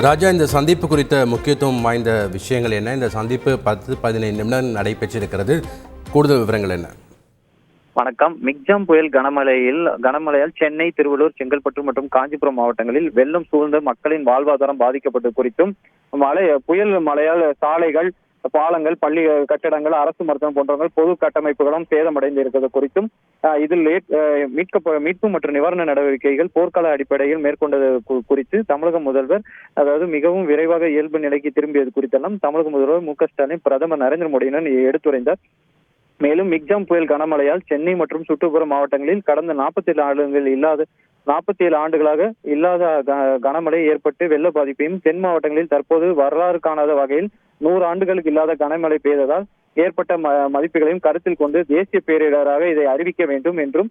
ராஜா, இந்த சந்திப்பு குறித்த முக்கியத்துவம் வாய்ந்த விஷயங்கள் என்ன? இந்த சந்திப்பு 10-15 நிமிடம் நடைபெற்றிருக்கிறது. கூடுதல் விவரங்கள் என்ன? வணக்கம். மிக்ஜாம் புயல் கனமழையால் சென்னை, திருவள்ளூர், செங்கல்பட்டு மற்றும் காஞ்சிபுரம் மாவட்டங்களில் வெள்ளம் சூழ்ந்த மக்களின் வாழ்வாதாரம் பாதிக்கப்பட்டது குறித்தும், புயல் மழையால் சாலைகள், பாலங்கள், பள்ளி கட்டடங்கள், அரசு மருத்துவம் போன்ற பொது கட்டமைப்புகளும் சேதமடைந்து இருக்கிறது குறித்தும், இதில் மீட்பு மற்றும் நிவாரண நடவடிக்கைகள் போர்க்கால அடிப்படையில் மேற்கொண்டது குறித்து தமிழக முதல்வர் மிகவும் விரைவாக இயல்பு நிலைக்கு திரும்பியது குறித்தெல்லாம் தமிழக முதல்வர் மு.க.ஸ்டாலின் பிரதமர் நரேந்திர மோடியுடன் எடுத்துரைந்தார். மேலும் மிக்ஜாம் புயல் கனமழையால் சென்னை மற்றும் சுற்றுப்புற மாவட்டங்களில் கடந்த 47 ஆண்டுகளாக இல்லாத கனமழை ஏற்பட்டு வெள்ள பாதிப்பையும், தென் மாவட்டங்களில் தற்போது வரலாறு காணாத வகையில் 100 ஆண்டுகளுக்கு இல்லாத கனமழை பெய்ததால் ஏற்பட்ட மதிப்புகளையும் கருத்தில் கொண்டு தேசிய பேரிடராக இதை அறிவிக்க வேண்டும் என்றும்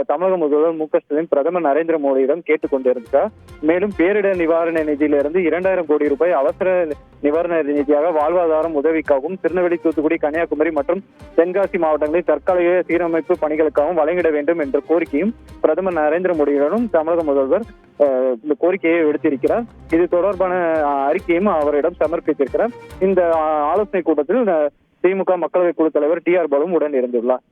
தமிழக முதல்வர் மு.க.ஸ்டாலின் பிரதமர் நரேந்திர மோடியிடம் கேட்டுக் கொண்டிருக்கிறார். மேலும் பேரிடர் நிவாரண நிதியிலிருந்து 2000 கோடி ரூபாய் அவசர நிவாரண நிதியாக வாழ்வாதாரம் உதவிக்காகவும், திருநெல்வேலி, தூத்துக்குடி, கன்னியாகுமரி மற்றும் தென்காசி மாவட்டங்களில் தற்காலிக சீரமைப்பு பணிகளுக்காகவும் வழங்கிட வேண்டும் என்ற கோரிக்கையும் பிரதமர் நரேந்திர மோடியிடம் தமிழக முதல்வர் இந்த கோரிக்கையை எடுத்திருக்கிறார். இது தொடர்பான அறிக்கையும் அவரிடம் சமர்ப்பித்திருக்கிறார். இந்த ஆலோசனை கூட்டத்தில் திமுக மக்களவை குழு தலைவர் டி.ஆர். பாலுவும் உடன் இருந்துள்ளார்.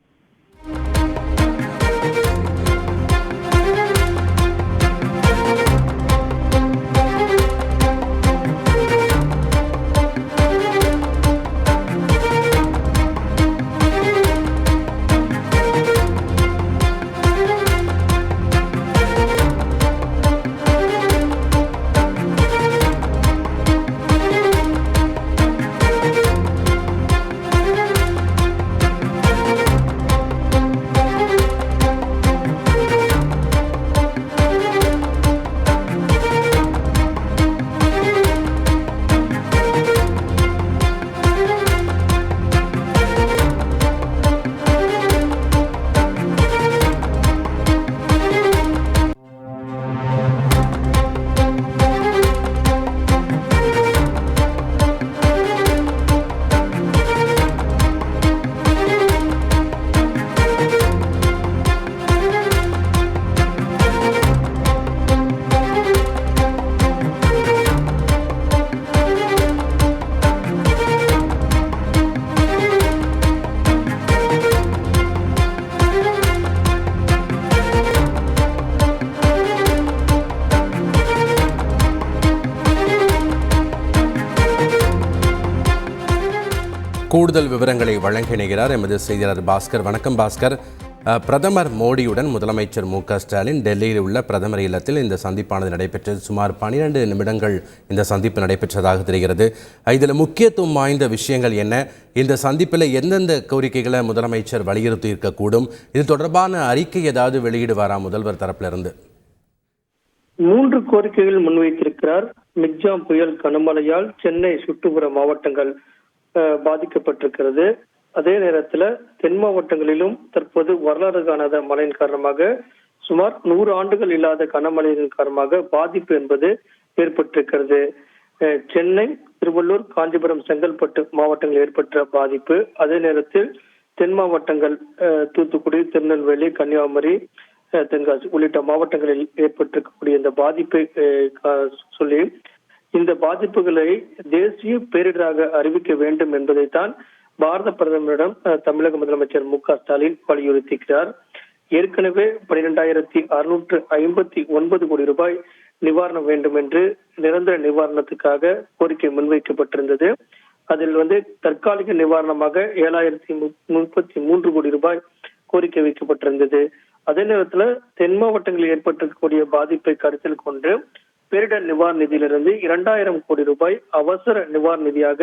கூடுதல் விவரங்களை வழங்கினார் எமது செய்தியாளர் பாஸ்கர். வணக்கம் பாஸ்கர். பிரதமர் மோடியுடன் முதலமைச்சர் மு.க.ஸ்டாலின் டெல்லியில் உள்ள பிரதமர் இல்லத்தில் இந்த சந்திப்பானது நடைபெற்றது. சுமார் 12 நிமிடங்கள் இந்த சந்திப்பு நடைபெற்றதாக தெரிகிறது. இதில் முக்கியத்துவம் வாய்ந்த விஷயங்கள் என்ன? இந்த சந்திப்பில் எந்தெந்த கோரிக்கைகளை முதலமைச்சர் வலியுறுத்தி இருக்கக்கூடும்? இது தொடர்பான அறிக்கை ஏதாவது வெளியிடுவாரா முதல்வர் தரப்பிலிருந்து? 3 கோரிக்கைகள் முன்வைத்திருக்கிறார். மிக்ஜாம் புயல் கனமழையால் சென்னை சுற்றுப்புற மாவட்டங்கள் பாதிக்கப்பட்டிருக்கிறது. அதே நேரத்தில் தென் மாவட்டங்களிலும் தற்போது வரலாறு காணாத மழையின் காரணமாக சுமார் 100 ஆண்டுகள் இல்லாத கனமழையின் காரணமாக பாதிப்பு என்பது ஏற்பட்டிருக்கிறது. சென்னை, திருவள்ளூர், காஞ்சிபுரம், செங்கல்பட்டு மாவட்டங்களில் ஏற்பட்ட பாதிப்பு, அதே நேரத்தில் தென் மாவட்டங்கள் தூத்துக்குடி, திருநெல்வேலி, கன்னியாகுமரி, தென்காசி உள்ளிட்ட மாவட்டங்களில் ஏற்பட்டிருக்கக்கூடிய இந்த பாதிப்பை சொல்லி இந்த பாதிப்புகளை தேசிய பேரிடராக அறிவிக்க வேண்டும் என்பதைத்தான் பாரத பிரதமரிடம் தமிழக முதலமைச்சர் மு.க.ஸ்டாலின் வலியுறுத்திக்கிறார். ஏற்கனவே 12,659 கோடி ரூபாய் நிவாரணம் வேண்டும் என்று நிரந்தர நிவாரணத்துக்காக கோரிக்கை முன்வைக்கப்பட்டிருந்தது. அதில் தற்காலிக நிவாரணமாக 7,033 கோடி ரூபாய் கோரிக்கை வைக்கப்பட்டிருந்தது. அதே நேரத்தில் தென் மாவட்டங்களில் ஏற்பட்டிருக்கக்கூடிய பாதிப்பை கருத்தில் கொண்டு பேரிடர் நிவாரண நிதியிலிருந்து 2000 கோடி ரூபாய் அவசர நிவாரண நிதியாக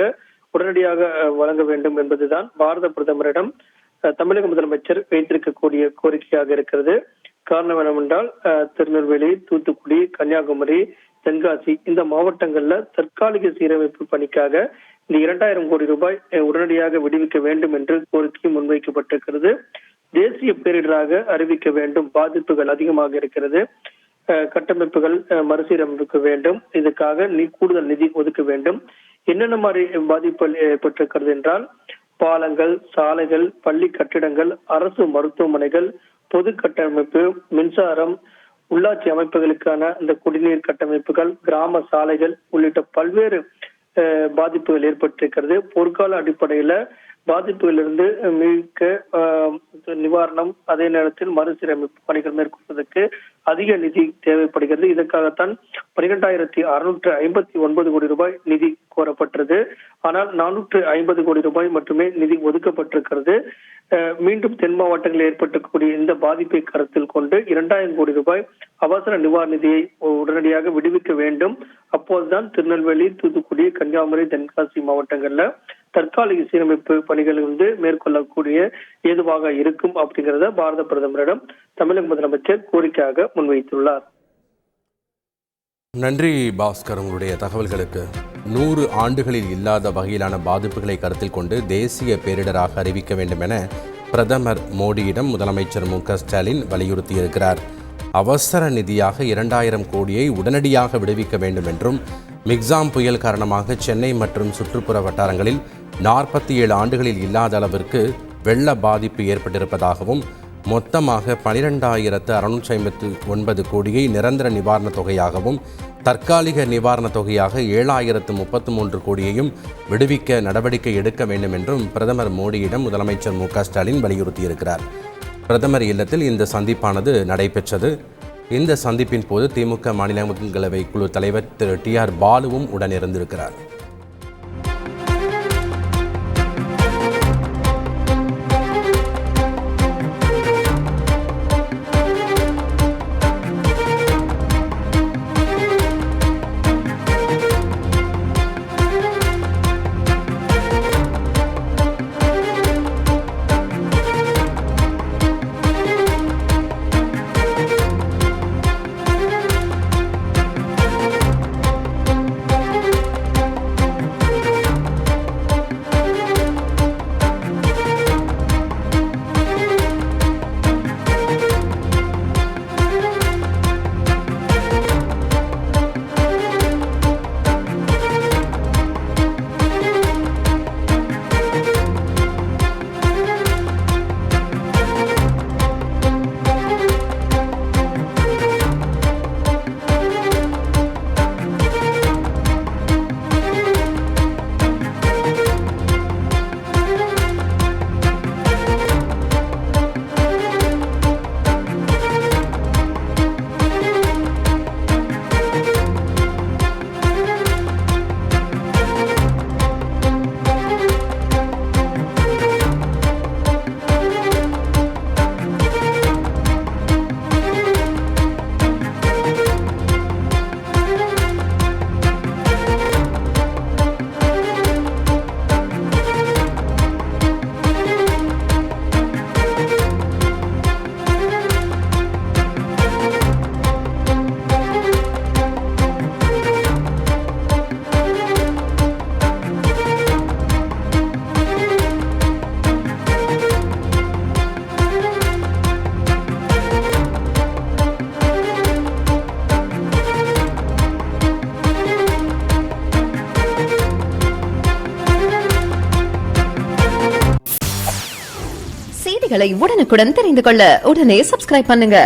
உடனடியாக வழங்க வேண்டும் என்பதுதான் பாரத பிரதமரிடம் தமிழக முதலமைச்சர் வைத்திருக்கக்கூடிய கோரிக்கையாக இருக்கிறது. காரணம் என்னவென்றால் திருநெல்வேலி, தூத்துக்குடி, கன்னியாகுமரி, தென்காசி இந்த மாவட்டங்கள்ல தற்காலிக சீரமைப்பு பணிக்காக இந்த 2000 கோடி ரூபாய் உடனடியாக விடுவிக்க வேண்டும் என்று கோரிக்கை முன்வைக்கப்பட்டிருக்கிறது. தேசிய பேரிடராக அறிவிக்க வேண்டும். பாதிப்புகள் அதிகமாக இருக்கிறது. கட்டமைப்புகள் மறுசீரமைக்க வேண்டும். இதுக்காக கூடுதல் நிதி ஒதுக்க வேண்டும். என்னென்ன மாதிரி பாதிப்பு ஏற்பட்டிருக்கிறது என்றால் பாலங்கள், சாலைகள், பள்ளி கட்டிடங்கள், அரசு மருத்துவமனைகள், பொது கட்டமைப்பு, மின்சாரம், உள்ளாட்சி அமைப்புகளுக்கான இந்த குடிநீர் கட்டமைப்புகள், கிராம சாலைகள் உள்ளிட்ட பல்வேறு பாதிப்புகள் ஏற்பட்டிருக்கிறது. போர்க்கால அடிப்படையில பாதிப்புகளிலிருந்து மீட்க நிவாரணம், அதே நேரத்தில் மறுசீரமைப்பு பணிகள் மேற்கொள்வதற்கு அதிக நிதி தேவைப்படுகிறது. இதற்காகத்தான் 12,659 கோடி ரூபாய் நிதி கோரப்பட்டது. ஆனால் 450 கோடி ரூபாய் மட்டுமே நிதி ஒதுக்கப்பட்டிருக்கிறது. மீண்டும் தென் மாவட்டங்களில் ஏற்பட்டக்கூடிய இந்த பாதிப்பை கருத்தில் கொண்டு 2,000 கோடி ரூபாய் அவசர நிவாரண நிதியை உடனடியாக விடுவிக்க வேண்டும். அப்போதுதான் திருநெல்வேலி, தூத்துக்குடி, கன்னியாகுமரி, தென்காசி மாவட்டங்கள்ல தற்காலிக சீரமைப்பு பணிகள் மேற்கொள்ளக்கூடிய ஏதுவாக இருக்கும் அப்படிங்கிறத பாரத பிரதமரிடம் தமிழக முதலமைச்சர் கோரிக்கையாக முன்வைத்துள்ளார். நன்றி பாஸ்கர், உங்களுடைய தகவல்களுக்கு. 100 ஆண்டுகளில் இல்லாத வகையிலான பாதிப்புகளை கருத்தில் கொண்டு தேசிய பேரிடராக அறிவிக்க வேண்டும் என பிரதமர் மோடியிடம் முதலமைச்சர் மு.க.ஸ்டாலின் வலியுறுத்தியிருக்கிறார். அவசர நிதியாக 2,000 கோடியை உடனடியாக விடுவிக்க வேண்டும் என்றும், மிக்ஸாம் புயல் காரணமாக சென்னை மற்றும் சுற்றுப்புற வட்டாரங்களில் 47 ஆண்டுகளில் இல்லாத அளவிற்கு வெள்ள பாதிப்பு ஏற்பட்டிருப்பதாகவும், மொத்தமாக 12,659 கோடியை நிரந்தர நிவாரணத் தொகையாகவும், தற்காலிக நிவாரணத் தொகையாக 7,033 கோடியையும் விடுவிக்க நடவடிக்கை எடுக்க வேண்டும் என்றும் பிரதமர் மோடியிடம் முதலமைச்சர் மு.க.ஸ்டாலின் வலியுறுத்தியிருக்கிறார். பிரதமர் இல்லத்தில் இந்த சந்திப்பானது நடைபெற்றது. இந்த சந்திப்பின் போது திமுக மாநிலங்களவை குழு தலைவர் திரு TR பாலுவும் உடனிருந்திருக்கிறார். செய்திகளை உடனுக்குடன் தெரிந்து கொள்ள உடனே சப்ஸ்கிரைப் பண்ணுங்க.